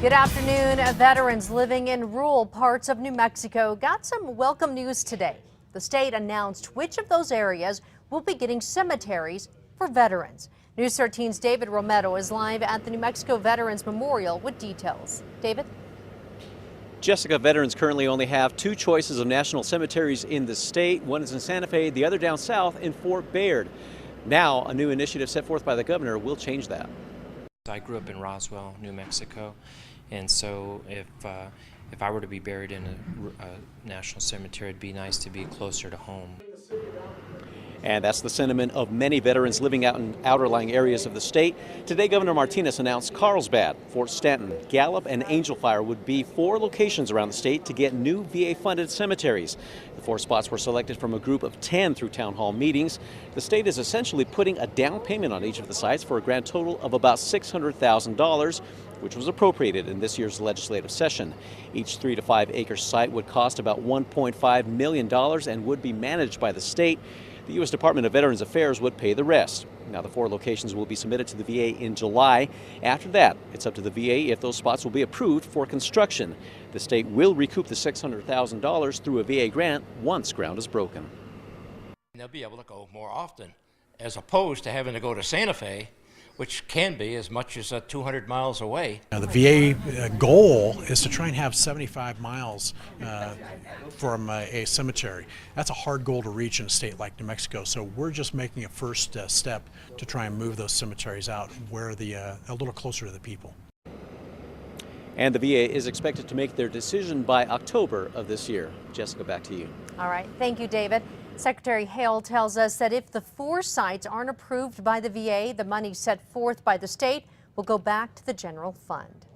Good afternoon. Veterans living in rural parts of New Mexico got some welcome news today. The state announced which of those areas will be getting cemeteries for veterans. News 13's David Romero is live at the New Mexico Veterans Memorial with details. David? Jessica, veterans currently only have two choices of national cemeteries in the state. One is in Santa Fe, the other down south in Fort Bayard. Now, a new initiative set forth by the governor will change that. I grew up in Roswell, New Mexico, and so if I were to be buried in a national cemetery, it'd be nice to be closer to home. And that's the sentiment of many veterans living out in outer-lying areas of the state. Today, Governor Martinez announced Carlsbad, Fort Stanton, Gallup and Angel Fire would be 4 locations around the state to get new VA-funded cemeteries. The 4 spots were selected from a group of 10 through town hall meetings. The state is essentially putting a down payment on each of the sites for a grand total of about $600,000, which was appropriated in this year's legislative session. Each 3 to 5 acre site would cost about $1.5 million and would be managed by the state. The U.S. Department of Veterans Affairs would pay the rest. Now, the 4 locations will be submitted to the VA in July. After that, it's up to the VA if those spots will be approved for construction. The state will recoup the $600,000 through a VA grant once ground is broken. They'll be able to go more often, as opposed to having to go to Santa Fe, which can be as much as 200 miles away. Now, the VA goal is to try and have 75 miles from a cemetery. That's a hard goal to reach in a state like New Mexico, so we're just making a first step to try and move those cemeteries out where a little closer to the people. And the VA is expected to make their decision by October of this year. Jessica, back to you. All right. Thank you, David. Secretary Hale tells us that if the 4 sites aren't approved by the VA, the money set forth by the state will go back to the general fund.